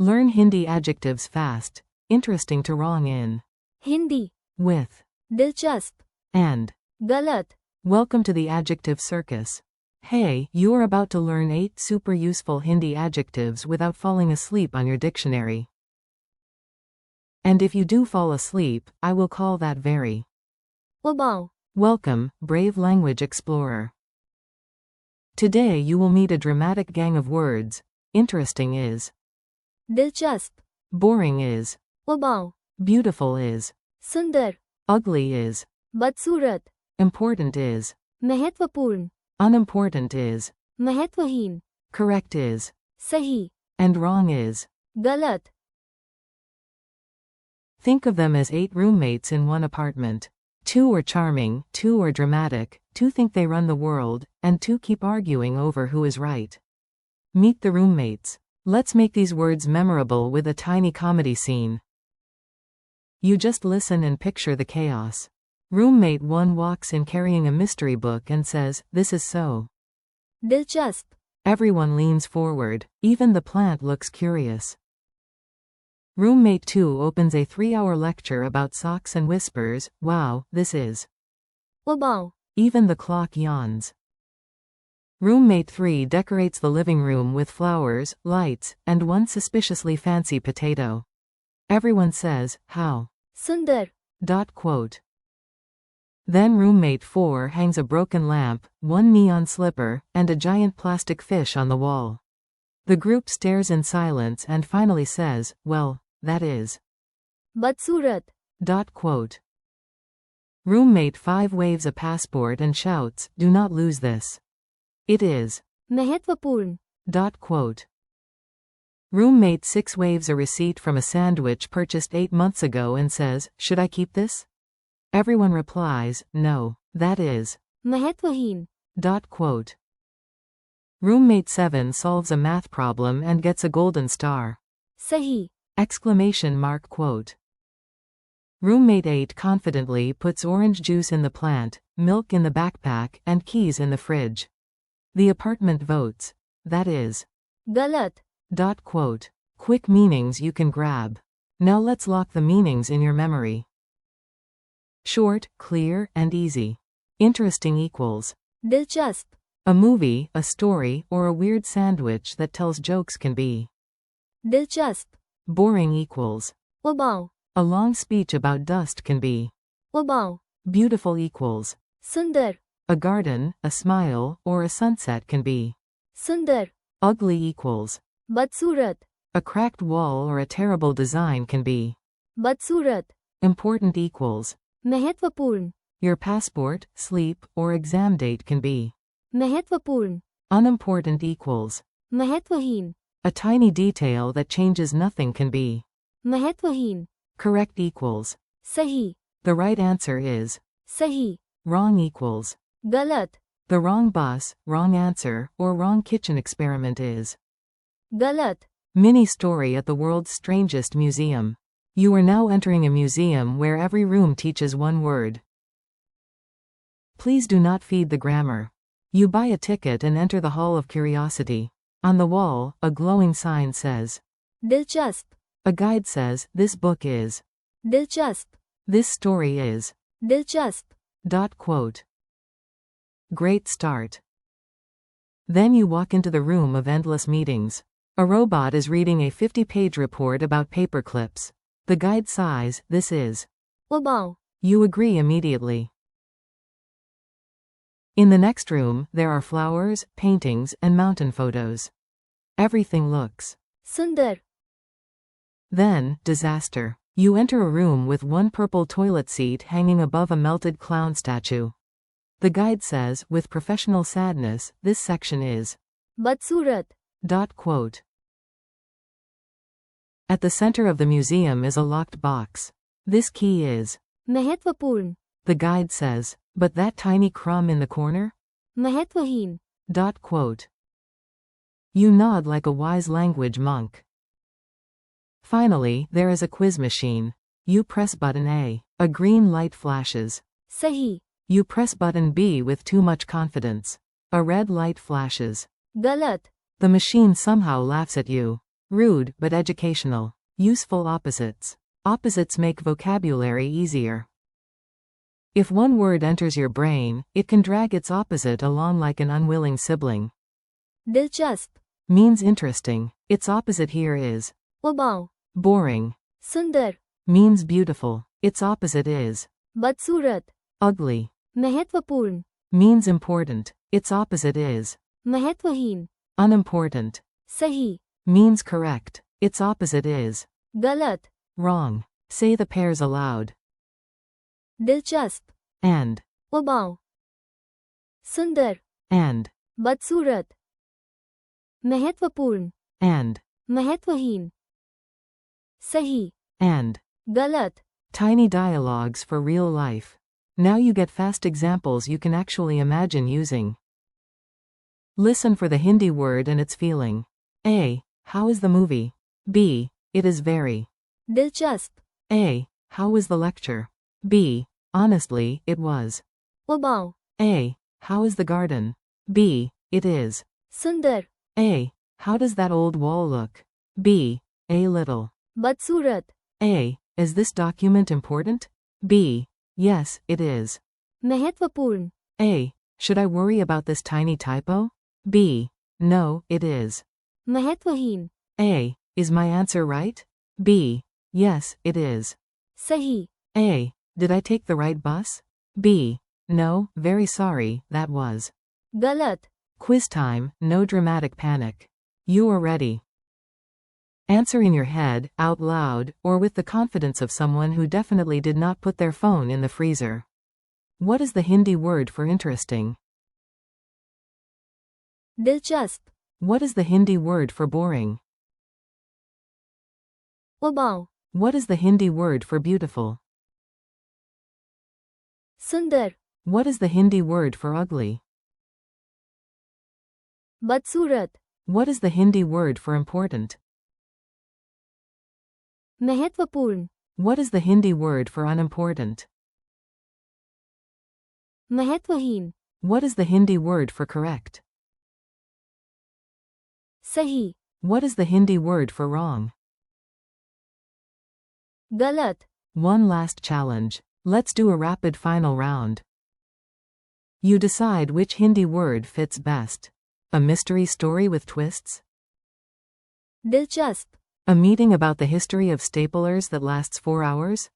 Learn Hindi adjectives fast. Interesting to wrong in. Hindi, With. दिलचस्प, And. गलत, Welcome to the adjective circus. Hey, you are about to learn 8 super useful Hindi adjectives without falling asleep on your dictionary. And if you do fall asleep, I will call that very. उबाऊ, Welcome, brave language explorer. Today you will meet a dramatic gang of words. Interesting is. दिलचस्प, Boring is. उबाऊ, Beautiful is. सुंदर, Ugly is. बदसूरत, Important is. महत्वपूर्ण, Unimportant is. महत्वहीन, Correct is. सही, And wrong is. गलत. Think of them as 8 roommates in one apartment. 2 are charming, 2 are dramatic, 2 think they run the world, and 2 keep arguing over who is right. Meet the roommates. Let's make these words memorable with a tiny comedy scene. You just listen and picture the chaos. Roommate 1 walks in carrying a mystery book and says, "This is so." दिलचस्प, Everyone leans forward, even the plant looks curious. Roommate 2 opens a 3-hour lecture about socks and whispers, "Wow, this is." उबाऊ, Even the clock yawns. Roommate 3 decorates the living room with flowers, lights, and one suspiciously fancy potato. Everyone says, "How?" सुंदर, Quote. Then roommate 4 hangs a broken lamp, one neon slipper, and a giant plastic fish on the wall. The group stares in silence and finally says, "Well, that is." बदसूरत, Quote. Roommate 5 waves a passport and shouts, "Do not lose this. It is." महत्वपूर्ण, Quote. Roommate 6 waves a receipt from a sandwich purchased 8 months ago and says, "Should I keep this?" Everyone replies, "No, that is." महत्वहीन, Quote. Roommate 7 solves a math problem and gets a golden star. सही, Quote. Roommate 8 confidently puts orange juice in the plant, milk in the backpack, and keys in the fridge. The apartment votes. That is. गलत, Quote. Quick meanings you can grab. Now let's lock the meanings in your memory. Short, clear, and easy. Interesting equals. दिलचस्प, A movie, a story, or a weird sandwich that tells jokes can be. दिलचस्प, Boring equals. उबाऊ, A long speech about dust can be. उबाऊ, Beautiful equals. सुंदर, A garden, a smile, or a sunset can be. सुंदर, Ugly equals. बदसूरत, A cracked wall or a terrible design can be. बदसूरत, Important equals. महत्वपूर्ण, Your passport, sleep, or exam date can be. महत्वपूर्ण, Unimportant equals. महत्वहीन, A tiny detail that changes nothing can be. महत्वहीन, Correct equals. सही, The right answer is. सही, Wrong equals. गलत, The wrong bus, wrong answer, or wrong kitchen experiment is. गलत, Mini story at the world's strangest museum. You are now entering a museum where every room teaches one word. Please do not feed the grammar. You buy a ticket and enter the Hall of Curiosity. On the wall, a glowing sign says. दिलचस्प, A guide says, "This book is." दिलचस्प, "This story is." दिलचस्प, Quote. Great start. Then you walk into the room of endless meetings. A robot is reading a 50-page report about paper clips. The guide sighs, "This is." उबाऊ, You agree immediately. In the next room, there are flowers, paintings, and mountain photos. Everything looks. सुंदर, Then, disaster. You enter a room with one purple toilet seat hanging above a melted clown statue. The guide says, with professional sadness, "This section is." बदसूरत, Quote. At the center of the museum is a locked box. "This key is." महत्वपूर्ण, The guide says. "But that tiny crumb in the corner?" महत्वहीन, Quote. You nod like a wise language monk. Finally, there is a quiz machine. You press button A. A green light flashes. सही, You press button B with too much confidence. A red light flashes. गलत, The machine somehow laughs at you. Rude but educational. Useful opposites. Opposites make vocabulary easier. If one word enters your brain, it can drag its opposite along like an unwilling sibling. दिलचस्प, Means interesting. Its opposite here is उबाऊ, boring. सुंदर, Means beautiful. Its opposite is बदसूरत, ugly. महत्वपूर्ण, Means important. Its opposite is महत्वहीन, unimportant. सही, Means correct. Its opposite is गलत, wrong. Say the pairs aloud. दिलचस्प, And, उबाऊ, सुंदर, and, बदसूरत, महत्वपूर्ण, and, महत्वहीन, सही, and. गलत, Tiny dialogues for real life. Now you get fast examples you can actually imagine using. Listen for the Hindi word and its feeling. A. How is the movie? B. It is very. दिलचस्प, A. How was the lecture? B. Honestly, it was. उबाऊ, A. How is the garden? B. It is. सुंदर, A. How does that old wall look? B. A little. बदसूरत, A. Is this document important? B. Yes, it is. महत्वपूर्ण, A. Should I worry about this tiny typo? B. No, it is. महत्वहीन, A. Is my answer right? B. Yes, it is. सही, A. Did I take the right bus? B. No, very sorry, that was. गलत, Quiz time, no dramatic panic. You are ready. Answer in your head, out loud, or with the confidence of someone who definitely did not put their phone in the freezer. What is the Hindi word for interesting? दिलचस्प, What is the Hindi word for boring? उबाऊ, What is the Hindi word for beautiful? सुंदर, What is the Hindi word for ugly? बदसूरत, What is the Hindi word for important? महत्वपूर्ण, What is the Hindi word for unimportant? महत्वहीन, What is the Hindi word for correct? सही, What is the Hindi word for wrong? गलत, One last challenge. Let's do a rapid final round. You decide which Hindi word fits best. A mystery story with twists? दिलचस्प, A meeting about the history of staplers that lasts 4 hours?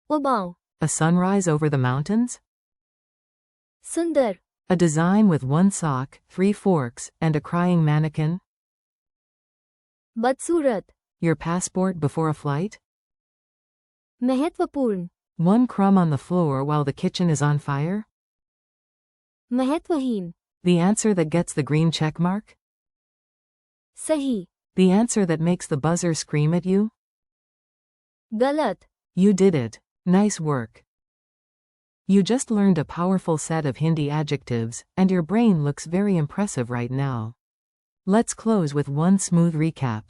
उबाऊ, A sunrise over the mountains? सुंदर, A design with 1 sock, 3 forks, and a crying mannequin? बदसूरत, Your passport before a flight? महत्वपूर्ण, 1 crumb on the floor while the kitchen is on fire? महत्वहीन, The answer that gets the green check mark? सही, The answer that makes the buzzer scream at you? गलत, You did it. Nice work. You just learned a powerful set of Hindi adjectives, and your brain looks very impressive right now. Let's close with one smooth recap.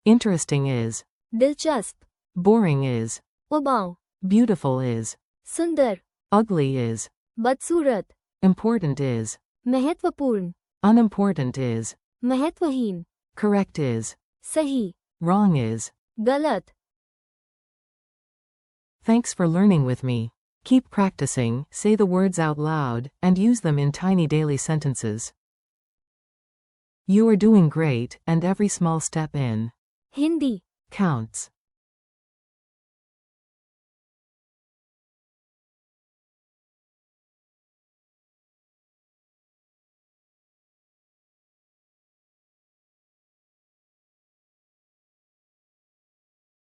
Interesting is. दिलचस्प, Boring is. उबाऊ, Beautiful is. सुंदर, Ugly is. बदसूरत, Important is. महत्वपूर्ण, Unimportant is. महत्वहीन, Correct is. सही, Wrong is. गलत. Thanks for learning with me. Keep practicing, say the words out loud, and use them in tiny daily sentences. You are doing great, and every small step in Hindi counts.